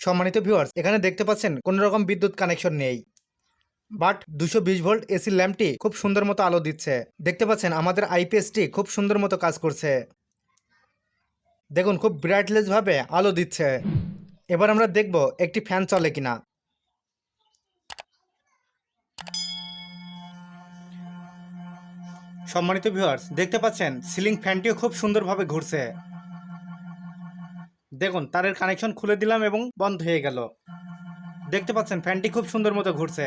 সম্মানিত ভিউয়ার্স, এখানে দেখতে পাচ্ছেন কোনো রকম বিদ্যুৎ কানেকশন নেই, বাট 220 ভোল্ট এসি ল্যাম্পটি খুব সুন্দর মতো আলো দিচ্ছে। দেখতে পাচ্ছেন আমাদের আইপিএসটি খুব সুন্দর মতো কাজ করছে। দেখুন খুব ব্রাইটলেস ভাবে আলো দিচ্ছে। এবার আমরা দেখব একটি ফ্যান চলে কিনা। সম্মানিত ভিউয়ার্স, দেখতে পাচ্ছেন সিলিং ফ্যানটিও খুব সুন্দরভাবে ঘুরছে। দেখুন তারের কানেকশন খুলে দিলাম এবং বন্ধ হয়ে গেল। দেখতে পাচ্ছেন ফ্যানটি খুব সুন্দর মতো ঘুরছে।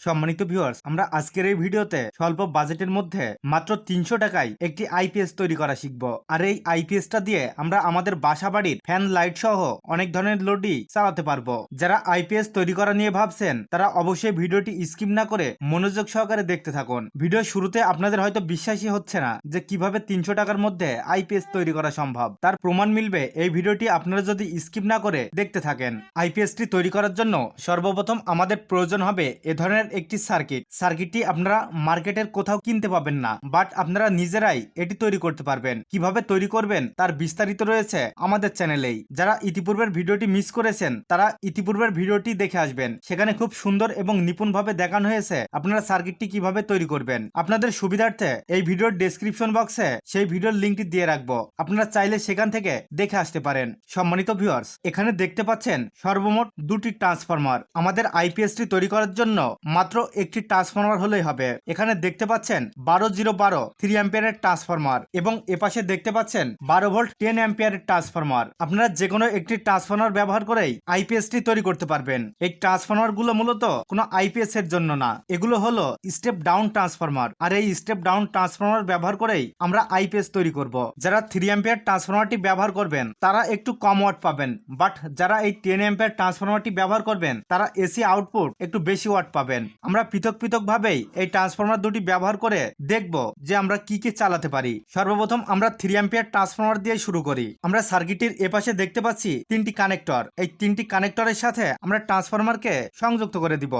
সম্মানিত ভিউয়ার্স, আমরা আজকের এই ভিডিওতে স্বল্প বাজেটের মধ্যে মাত্র 300 টাকায় একটি আইপিএস তৈরি করা শিখব। আর এই আইপিএসটা দিয়ে আমরা আমাদের বাসা বাড়ির ফ্যান লাইট সহ অনেক ধরনের লোডই চালাতে পারবো। যারা আইপিএস তৈরি করা নিয়ে ভাবছেন তারা অবশ্যই ভিডিওটি স্কিপ না করে মনোযোগ সহকারে দেখতে থাকুন। ভিডিও শুরুতে আপনাদের হয়তো বিশ্বাসই হচ্ছে না যে কিভাবে 300 টাকার মধ্যে আইপিএস তৈরি করা সম্ভব। তার প্রমাণ মিলবে এই ভিডিওটি আপনারা যদি স্কিপ না করে দেখতে থাকেন। আইপিএসটি তৈরি করার জন্য সর্বপ্রথম আমাদের প্রয়োজন হবে এ ধরনের একটি সার্কিটটি আপনারা মার্কেটের কোথাও কিনতে পাবেন না, বাট আপনারা নিজেরাই এটি তৈরি করতে পারবেন। কিভাবে তৈরি করবেন তার বিস্তারিত রয়েছে আমাদের চ্যানেলেই। যারা ইতিপূর্বের ভিডিওটি মিস করেছেন তারা ইতিপূর্বের ভিডিওটি দেখে আসবেন, সেখানে খুব সুন্দর এবং নিপুণভাবে দেখানো হয়েছে আপনারা সার্কিটটি কিভাবে তৈরি করবেন। আপনাদের সুবিধার্থে এই ভিডিওর ডেসক্রিপশন বক্সে সেই ভিডিওর লিঙ্কটি দিয়ে রাখবো, আপনারা চাইলে সেখান থেকে দেখে আসতে পারেন। সম্মানিত ভিউয়ার্স, এখানে দেখতে পাচ্ছেন সর্বমোট দুটি ট্রান্সফরমার। আমাদের আইপিএসটি তৈরি করার জন্য মাত্র একটি ট্রান্সফরমার হলেই হবে। এখানে দেখতে পাচ্ছেন 12012 3 অ্যাম্পিয়ারের ট্রান্সফরমার এবং এপাশে দেখতে পাচ্ছেন 12 ভোল্ট 10 অ্যাম্পিয়ারের ট্রান্সফরমার। আপনারা যে কোনো একটি ট্রান্সফরমার ব্যবহার করেই আইপিএসটি তৈরি করতে পারবেন। এই ট্রান্সফরমার গুলো মূলত কোনো আইপিএস এর জন্য না, এগুলো হলো স্টেপ ডাউন ট্রান্সফরমার। আর এই স্টেপ ডাউন ট্রান্সফরমার ব্যবহার করেই আমরা আইপিএস তৈরি করব। যারা 3 অ্যাম্পিয়ার ট্রান্সফরমারটি ব্যবহার করবেন তারা একটু কম ওয়াট পাবেন, বাট যারা এই 10 অ্যাম্পিয়ার ট্রান্সফরমারটি ব্যবহার করবেন তারা এসি আউটপুট একটু বেশি ওয়াট পাবেন। আমরা পৃথক ভাবেই এই ট্রান্সফরমার দুটি ব্যবহার করে দেখব যে আমরা কি কি চালাতে পারি। সর্বপ্রথম আমরা 3 অ্যাম্পিয়ার ট্রান্সফরমার দিয়ে শুরু করি। আমরা সার্কিটের এপাশে দেখতে পাচ্ছি 3টি কানেক্টর। এই 3টি কানেক্টরের সাথে আমরা ট্রান্সফরমারকে সংযুক্ত করে দিব।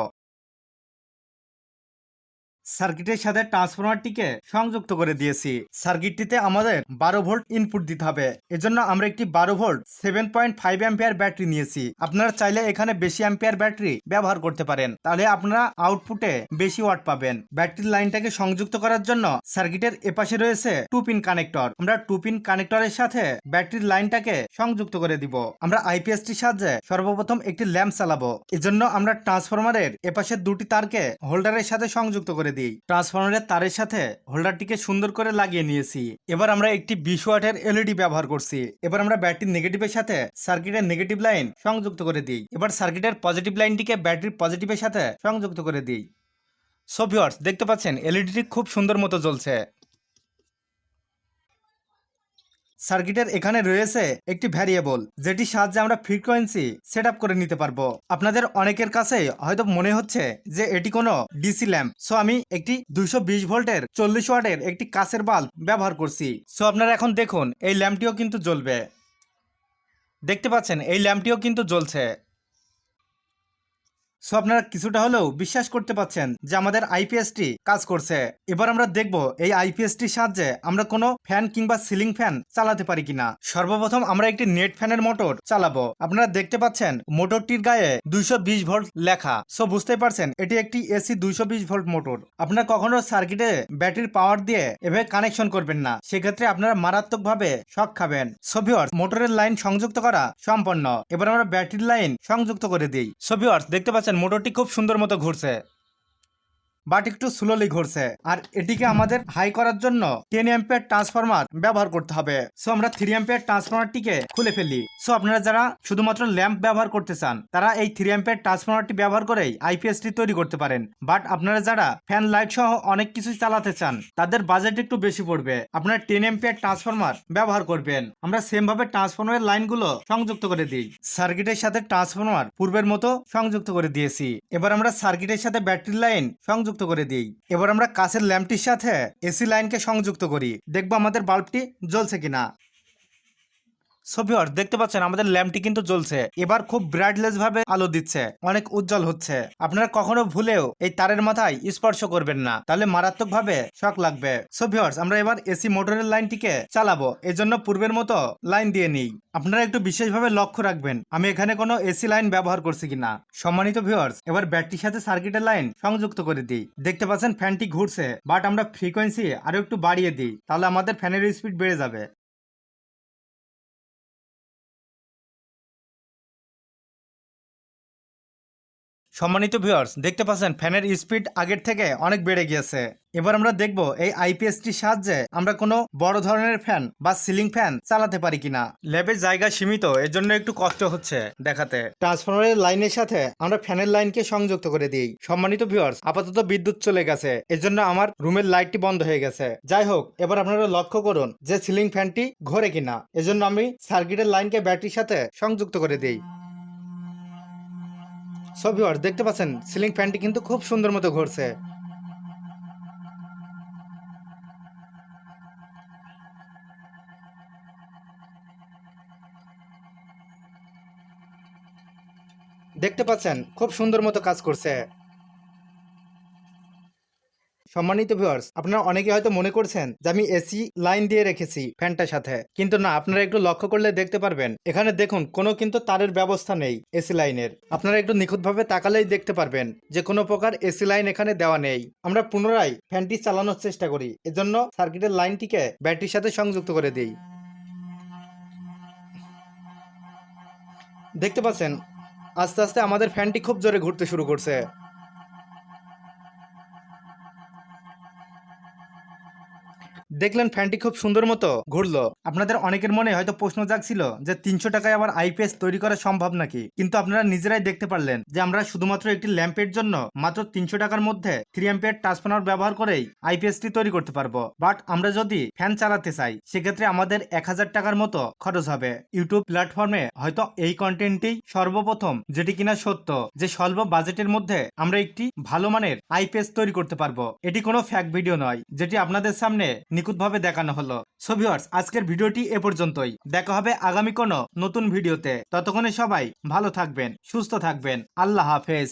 সার্কিটের সাথে ট্রান্সফরমারটিকে সংযুক্ত করে দিয়েছি। সার্কিটটিতে আমাদের 12 ভোল্ট ইনপুট দিতে হবে, এজন্য আমরা একটি 12 ভোল্ট 7.5 অ্যাম্পিয়ার ব্যাটারি নিয়েছি। আপনারা চাইলে এখানে বেশি অ্যাম্পিয়ার ব্যাটারি ব্যবহার করতে পারেন, তাহলে আপনারা আউটপুটে বেশি ওয়াট পাবেন। ব্যাটারির লাইনটাকে সংযুক্ত করার জন্য সার্কিটের এপাশে রয়েছে 2 পিন কানেক্টর। আমরা 2 পিন কানেক্টরের সাথে ব্যাটারির লাইনটাকে সংযুক্ত করে দিব। আমরা আইপিএসটির সাহায্যে সর্বপ্রথম একটি ল্যাম্প চালাবো, এজন্য আমরা ট্রান্সফরমারের এপাশে দুটি তারকে হোল্ডারের সাথে সংযুক্ত করে দিই। ট্রান্সফরমারের তারের সাথে হোল্ডারটিকে সুন্দর করে লাগিয়ে নিয়েছি। এবার আমরা একটি 20 ওয়াটের এলইডি ব্যবহার করছি। এবার আমরা ব্যাটারির নেগেটিভের সাথে সার্কিটের নেগেটিভ লাইন সংযুক্ত করে দিই। এবার সার্কিটের পজিটিভ লাইনটিকে ব্যাটারির পজিটিভের সাথে সংযুক্ত করে দিই। সো ভিউয়ার্স, দেখতে পাচ্ছেন এলইডিটি খুব সুন্দর মতো জ্বলছে। সার্কিটের এখানে রয়েছে একটি ভ্যারিয়েবল, যেটির সাহায্যে আমরা ফ্রিকোয়েন্সি সেট আপ করে নিতে পারবো। আপনাদের অনেকের কাছে হয়তো মনে হচ্ছে যে এটি কোনো ডিসি ল্যাম্প, সো আমি একটি 220 ভোল্টের 40 ওয়াটের একটি কাচের বাল্ব ব্যবহার করছি। সো আপনারা এখন দেখুন এই ল্যাম্পটিও কিন্তু জ্বলবে। দেখতে পাচ্ছেন এই ল্যাম্পটিও কিন্তু জ্বলছে। সো আপনারা কিছুটা হলেও বিশ্বাস করতে পাচ্ছেন যে আমাদের আইপিএসটি কাজ করছে। এবার আমরা দেখব এই আইপিএসটির সাহায্যে আমরা কোনো ফ্যান কিংবা সিলিং ফ্যান চালাতে পারি কিনা। সর্বপ্রথম আমরা একটি নেট ফ্যানের মোটর চালাবো। আপনারা দেখতে পাচ্ছেন মোটরটির গায়ে 220 ভোল্ট লেখা, সো বুঝতে পারছেন এটি একটি এসি 220 ভোল্ট মোটর। আপনারা কখনো সার্কিটে ব্যাটারির পাওয়ার দিয়ে এভাবে কানেকশন করবেন না, সেক্ষেত্রে আপনারা মারাত্মকভাবে শক খাবেন। সো ভিউয়ার্স, মোটরের লাইন সংযুক্ত করা সম্পন্ন। এবার আমরা ব্যাটারির লাইন সংযুক্ত করে দিই। সো ভিউয়ার্স, দেখতে পাচ্ছেন মোটরটি খুব সুন্দর মতো ঘুরছে, বাট একটু স্লোলি ঘুরছে। আর এটিকে আমাদের হাই করার জন্য 10 অ্যাম্পিয়ার ট্রান্সফরমার ব্যবহার করতে হবে। সো আমরা 3 অ্যাম্পিয়ার ট্রান্সফরমারটিকে খুলে ফেলি। সো আপনারা যারা শুধুমাত্র ল্যাম্প ব্যবহার করতে চান তারা এই 3 অ্যাম্পিয়ার ট্রান্সফরমারটি ব্যবহার করেই আইপিএসটি তৈরি করতে পারেন। বাট আপনারা যারা ফ্যান লাইট সহ অনেক কিছু চালাতে চান তাদের বাজেট একটু বেশি পড়বে, আপনারা 10 অ্যাম্পিয়ার ট্রান্সফরমার ব্যবহার করবেন। আমরা সেম ভাবে ট্রান্সফরমারের লাইনগুলো সংযুক্ত করে দিই। সার্কিটের সাথে ট্রান্সফরমার পূর্বের মতো সংযুক্ত করে দিয়েছি। এবার আমরা সার্কিটের সাথে ব্যাটারির লাইন সংযুক্ত করে দিই। এবার আমরা কাচের ল্যাম্পটির সাথে এসি লাইনকে সংযুক্ত করি, দেখবো আমাদের বাল্বটি জ্বলছে কিনা। সো ভিউয়ার্স দেখতে পাচ্ছেন আমাদের ল্যাম্পটি কিন্তু জ্বলছে, এবার খুব ব্রাইটনেস ভাবে আলো দিচ্ছে, অনেক উজ্জ্বল হচ্ছে। আপনারা কখনো ভুলেও এই তারের মাথায় স্পর্শ করবেন না, তাহলে মারাত্মক ভাবে শক লাগবে। সো ভিউয়ার্স আমরা এবার এসি মোটরের লাইনটিকে চালাবো, এজন্য পূর্বের মতো লাইন দিয়ে নিই। আপনারা একটু বিশেষভাবে লক্ষ্য রাখবেন আমি এখানে কোনো এসি লাইন ব্যবহার করছি কিনা। সম্মানিত ভিউয়ার্স এবার ব্যাটারির সাথে সার্কিটের লাইন সংযুক্ত করে দিই। দেখতে পাচ্ছেন ফ্যানটি ঘুরছে, বাট আমরা ফ্রিকোয়েন্সি আরো একটু বাড়িয়ে দিই, তাহলে আমাদের ফ্যানের স্পিড বেড়ে যাবে। সম্মানিত ভিউয়ার্স দেখতে পাচ্ছেন ফ্যানের স্পিড আগের থেকে অনেক বেড়ে গিয়েছে। এবার আমরা দেখব এই আইপিএসটির সাহায্যে আমরা কোনো বড় ধরনের ফ্যান বা সিলিং ফ্যান চালাতে পারি কিনা। ল্যাবের জায়গা সীমিত, এর জন্য একটু কষ্ট হচ্ছে দেখাতে। ট্রান্সফরমারের লাইনের সাথে আমরা ফ্যানের লাইনকে সংযুক্ত করে দিই। সম্মানিত ভিউয়ার্স আপাতত বিদ্যুৎ চলে গেছে, এর জন্য আমার রুমের লাইটটি বন্ধ হয়ে গেছে। যাই হোক এবার আপনারা লক্ষ্য করুন যে সিলিং ফ্যানটি ঘোরে কিনা, এজন্য আমি সার্কিটের লাইনকে ব্যাটারির সাথে সংযুক্ত করে দিই। সো ভিউয়ার্স দেখতে পাচ্ছেন সিলিং ফ্যানটি কিন্তু খুব সুন্দর মতো ঘুরছে। দেখতে পাচ্ছেন খুব সুন্দর মতো কাজ করছে। সম্মানিত ভিউয়ার্স আপনারা অনেকে হয়তো মনে করছেন যে আমি এসি লাইন দিয়ে রেখেছি ফ্যানটার সাথে, কিন্তু না, আপনারা একটু লক্ষ্য করলে দেখতে পারবেন এখানে দেখুন কোনো কিন্তু তারের ব্যবস্থা নেই এসি লাইনের। আপনারা একটু নিখুঁতভাবে তাকালেই দেখতে পারবেন যে কোনো প্রকার এসি লাইন এখানে দেওয়া নেই। আমরা পুনরায় ফ্যানটি চালানোর চেষ্টা করি, এজন্য সার্কিটের লাইনটিকে ব্যাটারির সাথে সংযুক্ত করে দিই। দেখতে পাচ্ছেন আস্তে আস্তে আমাদের ফ্যানটি খুব জোরে ঘুরতে শুরু করছে। দেখলেন ফ্যানটি খুব সুন্দর মতো ঘুরলো। আপনাদের অনেকের মনে হয়তো প্রশ্ন জাগছিল যে 300 টাকায় আবার আইপিএস তৈরি করা সম্ভব নাকি, কিন্তু আপনারা নিজেরাই দেখতে পারলেন যে আমরা শুধুমাত্র একটি ল্যাম্পের জন্য মাত্র 300 টাকার মধ্যে 3 অ্যাম্পিয়ার ট্রান্সফরমার ব্যবহার করেই আইপিএসটি তৈরি করতে পারবো। বাট আমরা যদি ফ্যান চালাতে চাই সেক্ষেত্রে আমাদের 1000 টাকার মতো খরচ হবে। ইউটিউব প্ল্যাটফর্মে হয়তো এই কন্টেন্টটি সর্বপ্রথম, যেটি কিনা সত্য, যে স্বল্প বাজেটের মধ্যে আমরা একটি ভালো মানের আইপিএস তৈরি করতে পারবো। এটি কোনো ফ্যাক্ট ভিডিও নয়, যেটি আপনাদের সামনে নিখুঁতভাবে দেখানো হলো। সো ভিউয়ার্স আজকের ভিডিওটি এ পর্যন্তই, দেখা হবে আগামী কোনো নতুন ভিডিওতে। ততক্ষণে সবাই ভালো থাকবেন, সুস্থ থাকবেন। আল্লাহ হাফেজ।